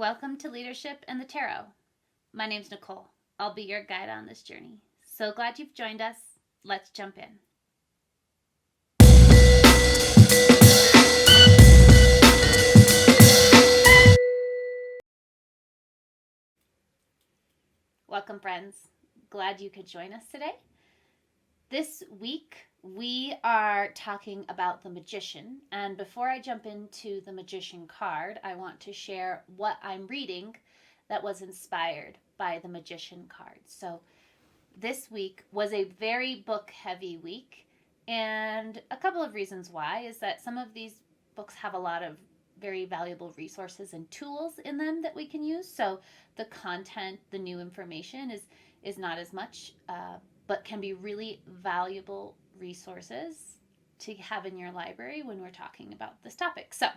Welcome to Leadership and the Tarot. My name's Nicole. I'll be your guide on this journey. So glad you've joined us. Let's jump in. Welcome, friends. Glad you could join us today. This week, we are talking about the Magician. And before I jump into the Magician card, I want to share what I'm reading that was inspired by the Magician card. So this week was a very book-heavy week. And a couple of reasons why is that some of these books have a lot of very valuable resources and tools in them that we can use. So the content, the new information is not as much, but can be really valuable resources to have in your library when we're talking about this topic. So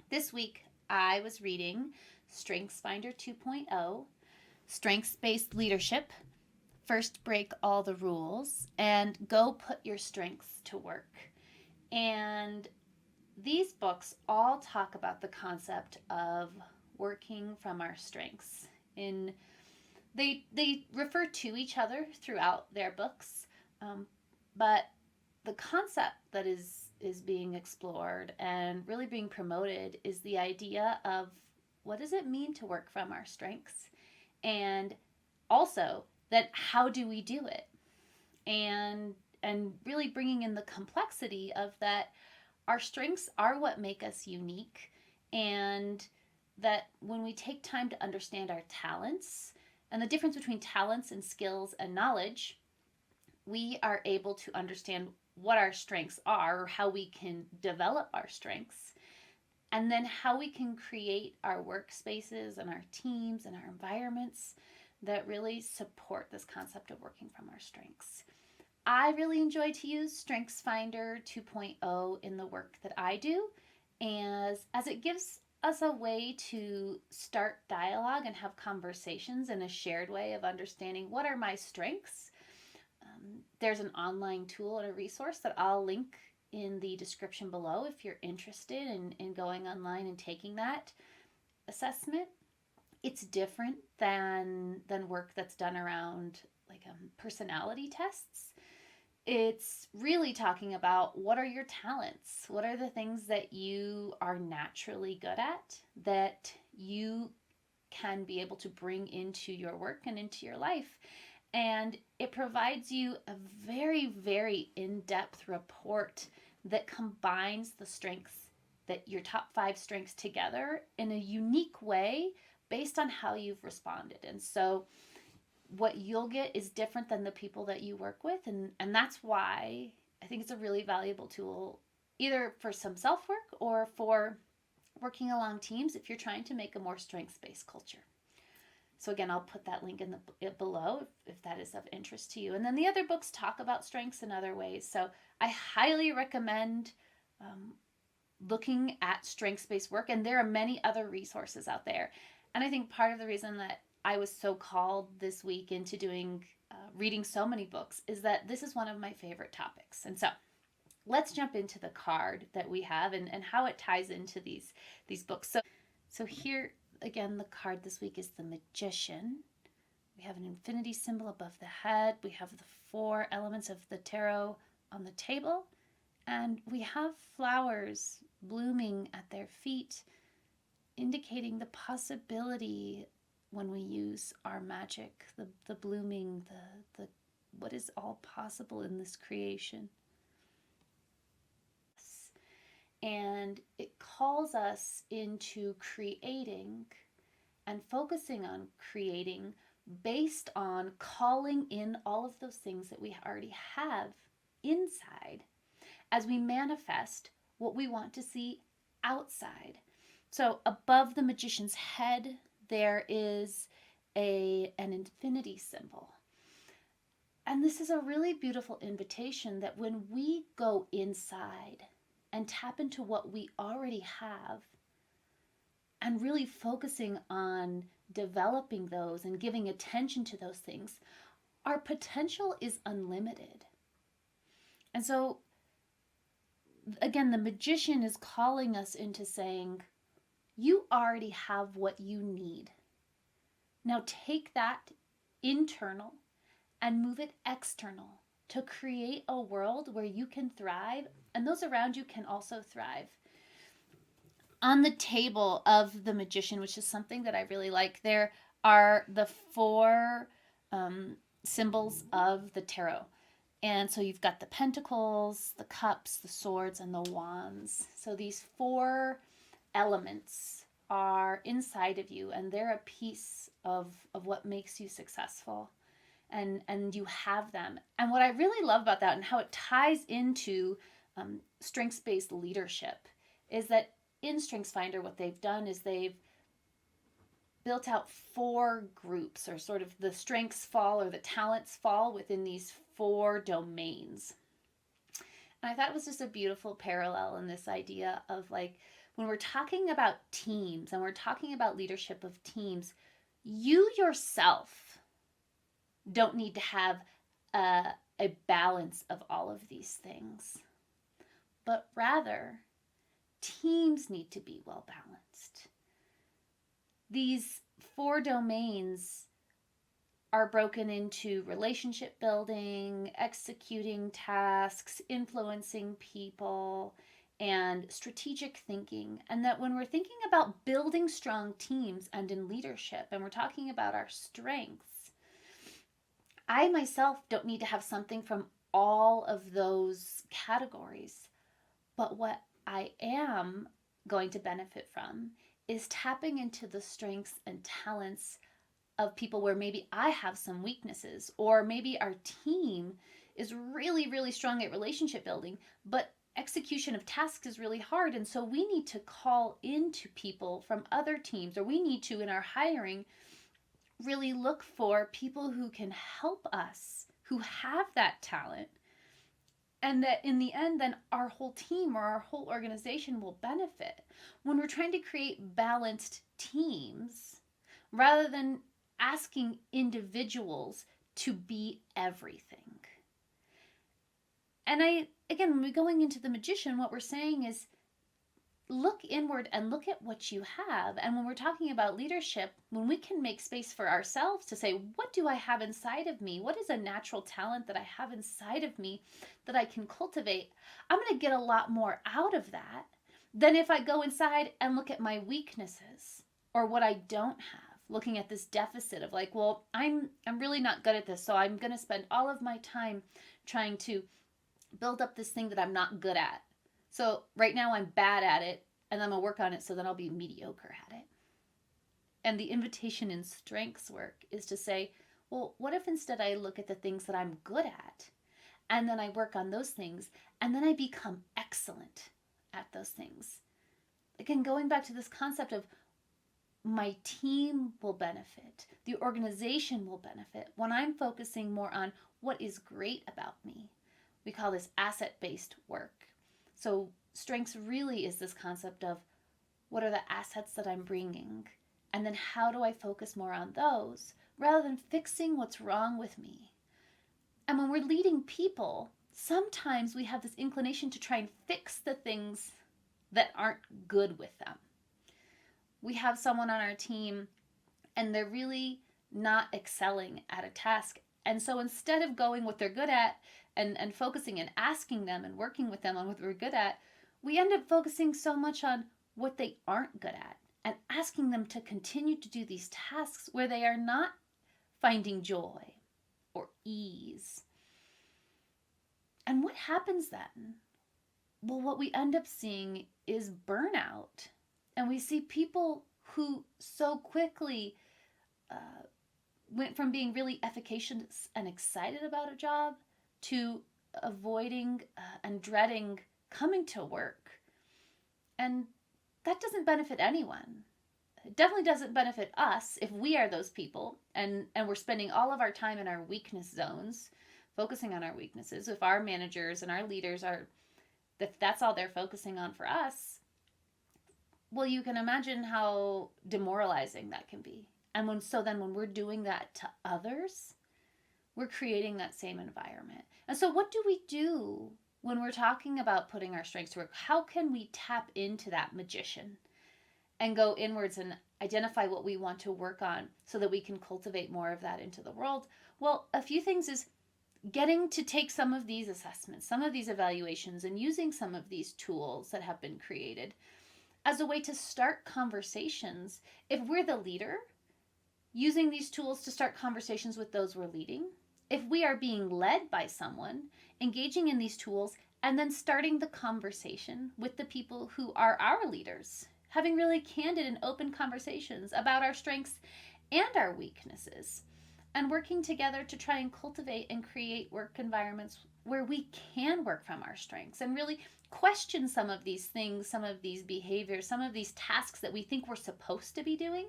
this week I was reading StrengthsFinder 2.0, Strengths-Based Leadership, First Break All the Rules, and Go Put Your Strengths to Work. And these books all talk about the concept of working from our strengths. They refer to each other throughout their books, but the concept that is being explored and really being promoted is the idea of what does it mean to work from our strengths, and also that how do we do it, and really bringing in the complexity of that our strengths are what make us unique, and that when we take time to understand our talents and the difference between talents and skills and knowledge, we are able to understand what our strengths are or how we can develop our strengths, and then how we can create our workspaces and our teams and our environments that really support this concept of working from our strengths. I really enjoy to use StrengthsFinder 2.0 in the work that I do, as it gives us a way to start dialogue and have conversations in a shared way of understanding what are my strengths. There's an online tool and a resource that I'll link in the description below if you're interested in going online and taking that assessment. It's different than work that's done around like personality tests. It's really talking about what are your talents? What are the things that you are naturally good at that you can be able to bring into your work and into your life? And it provides you a very, very in-depth report that combines the strengths, that your top 5 strengths together in a unique way based on how you've responded. And so what you'll get is different than the people that you work with. And that's why I think it's a really valuable tool, either for some self-work or for working along teams if you're trying to make a more strengths-based culture. So again, I'll put that link in below if that is of interest to you. And then the other books talk about strengths in other ways. So I highly recommend looking at strengths-based work. And there are many other resources out there. And I think part of the reason that I was so called this week into reading so many books is that this is one of my favorite topics. And so let's jump into the card that we have and how it ties into these books. So here again, the card this week is the Magician. We have an infinity symbol above the head. We have the 4 elements of the tarot on the table. And we have flowers blooming at their feet, indicating the possibility when we use our magic, the blooming, the what is all possible in this creation. And it calls us into creating and focusing on creating based on calling in all of those things that we already have inside as we manifest what we want to see outside. So above the Magician's head, there is an infinity symbol. And this is a really beautiful invitation that when we go inside and tap into what we already have and really focusing on developing those and giving attention to those things, our potential is unlimited. And so, again, the Magician is calling us into saying, You already have what you need. Now take that internal and move it external to create a world where you can thrive and those around you can also thrive. On the table of the magician, which is something that I really like, there are the four symbols of the tarot. And so you've got the pentacles, the cups, the swords, and the wands. So these four elements are inside of you, and they're a piece of what makes you successful. And you have them. And what I really love about that and how it ties into strengths-based leadership is that in StrengthsFinder, what they've done is they've built out four groups, or sort of the strengths fall or the talents fall within these four domains. And I thought it was just a beautiful parallel in this idea of, like, when we're talking about teams and we're talking about leadership of teams, you yourself don't need to have a balance of all of these things, but rather teams need to be well balanced. These four domains are broken into relationship building, executing tasks, influencing people, and strategic thinking. And that when we're thinking about building strong teams and in leadership, and we're talking about our strengths, I myself don't need to have something from all of those categories. But what I am going to benefit from is tapping into the strengths and talents of people where maybe I have some weaknesses, or maybe our team is really, really strong at relationship building, but execution of tasks is really hard. And so we need to call into people from other teams, or we need to, in our hiring, really look for people who can help us, who have that talent. And that in the end, then our whole team or our whole organization will benefit. When we're trying to create balanced teams, rather than asking individuals to be everything. And again, when we're going into the magician, what we're saying is look inward and look at what you have. And when we're talking about leadership, when we can make space for ourselves to say, what do I have inside of me? What is a natural talent that I have inside of me that I can cultivate? I'm going to get a lot more out of that than if I go inside and look at my weaknesses or what I don't have. Looking at this deficit of, like, well, I'm really not good at this, so I'm going to spend all of my time trying to build up this thing that I'm not good at. So right now I'm bad at it, and I'm going to work on it so then I'll be mediocre at it. And the invitation in strengths work is to say, well, what if instead I look at the things that I'm good at, and then I work on those things, and then I become excellent at those things? Again, going back to this concept of my team will benefit, the organization will benefit when I'm focusing more on what is great about me. We call this asset-based work. So strengths really is this concept of what are the assets that I'm bringing, and then how do I focus more on those rather than fixing what's wrong with me. And when we're leading people, sometimes we have this inclination to try and fix the things that aren't good with them. We have someone on our team and they're really not excelling at a task. And so instead of going what they're good at and focusing and asking them and working with them on what we're good at, we end up focusing so much on what they aren't good at and asking them to continue to do these tasks where they are not finding joy or ease. And what happens then? Well, what we end up seeing is burnout. And we see people who so quickly went from being really efficacious and excited about a job to avoiding and dreading coming to work. And that doesn't benefit anyone. It definitely doesn't benefit us if we are those people and we're spending all of our time in our weakness zones, focusing on our weaknesses. If our managers and our leaders are, if that's all they're focusing on for us, well, you can imagine how demoralizing that can be. And when we're doing that to others, we're creating that same environment. And so what do we do when we're talking about putting our strengths to work? How can we tap into that magician and go inwards and identify what we want to work on so that we can cultivate more of that into the world? Well, a few things is getting to take some of these assessments, some of these evaluations, and using some of these tools that have been created as a way to start conversations. If we're the leader, using these tools to start conversations with those we're leading. If we are being led by someone, engaging in these tools, and then starting the conversation with the people who are our leaders, having really candid and open conversations about our strengths and our weaknesses, and working together to try and cultivate and create work environments where we can work from our strengths and really question some of these things, some of these behaviors, some of these tasks that we think we're supposed to be doing,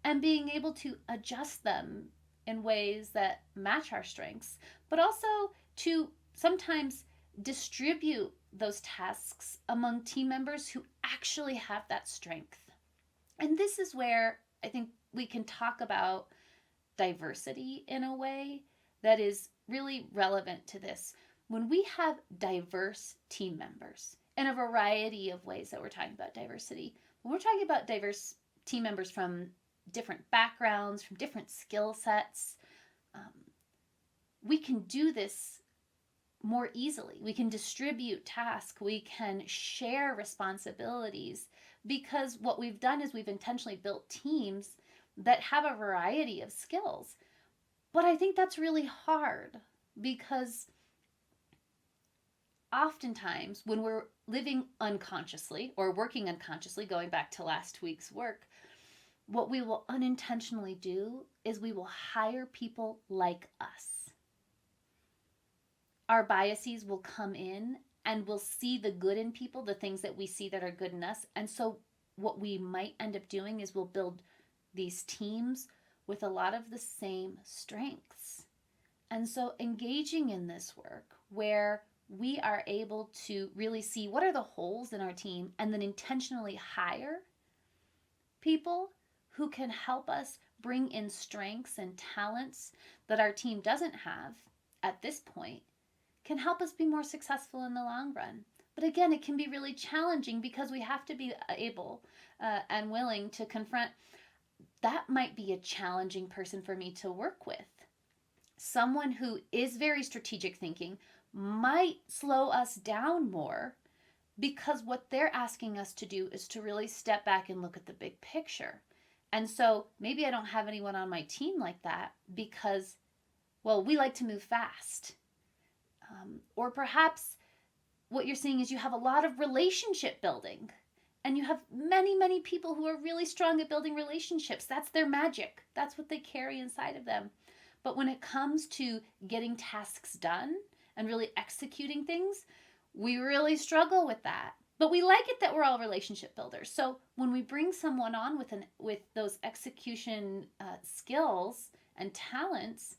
and being able to adjust them in ways that match our strengths, but also to sometimes distribute those tasks among team members who actually have that strength. And this is where I think we can talk about diversity in a way that is really relevant to this. When we have diverse team members in a variety of ways that we're talking about diversity, when we're talking about diverse team members from different backgrounds, from different skill sets, we can do this more easily. We can distribute tasks. We can share responsibilities, because what we've done is we've intentionally built teams that have a variety of skills. But I think that's really hard, because oftentimes when we're living unconsciously or working unconsciously, going back to last week's work, what we will unintentionally do is we will hire people like us. Our biases will come in and we'll see the good in people, the things that we see that are good in us. And so what we might end up doing is we'll build these teams with a lot of the same strengths. And so engaging in this work where we are able to really see what are the holes in our team and then intentionally hire people who can help us bring in strengths and talents that our team doesn't have at this point, can help us be more successful in the long run. But again, it can be really challenging because we have to be able and willing to confront that might be a challenging person for me to work with. Someone who is very strategic thinking might slow us down more, because what they're asking us to do is to really step back and look at the big picture. And so maybe I don't have anyone on my team like that because, well, we like to move fast. Or perhaps what you're seeing is you have a lot of relationship building and you have many, many people who are really strong at building relationships. That's their magic. That's what they carry inside of them. But when it comes to getting tasks done and really executing things, we really struggle with that. But we like it that we're all relationship builders. So when we bring someone on with those execution skills and talents,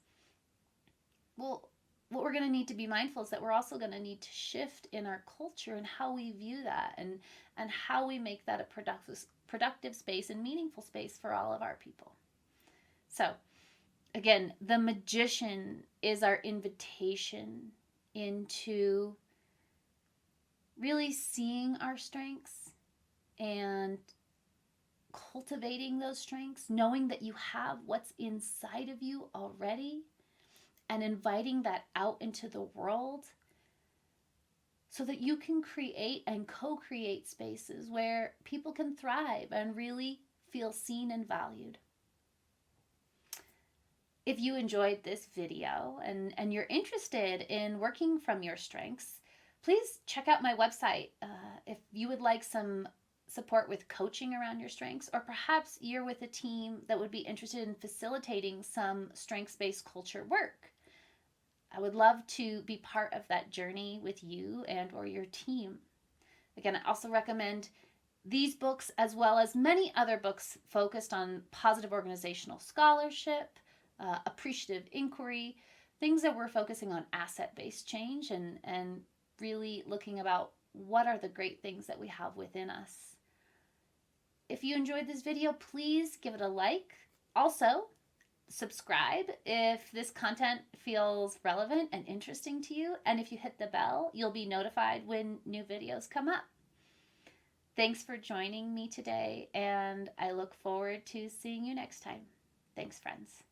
well, what we're going to need to be mindful is that we're also going to need to shift in our culture and how we view that and how we make that a productive space and meaningful space for all of our people. So again, the magician is our invitation into really seeing our strengths and cultivating those strengths, knowing that you have what's inside of you already, and inviting that out into the world so that you can create and co-create spaces where people can thrive and really feel seen and valued. If you enjoyed this video and you're interested in working from your strengths, please check out my website. If you would like some support with coaching around your strengths, or perhaps you're with a team that would be interested in facilitating some strengths-based culture work, I would love to be part of that journey with you and or your team. Again, I also recommend these books as well as many other books focused on positive organizational scholarship, appreciative inquiry, things that we're focusing on asset-based change and really looking about what are the great things that we have within us. If you enjoyed this video, please give it a like. Also, subscribe if this content feels relevant and interesting to you. And if you hit the bell, you'll be notified when new videos come up. Thanks for joining me today, and I look forward to seeing you next time. Thanks, friends.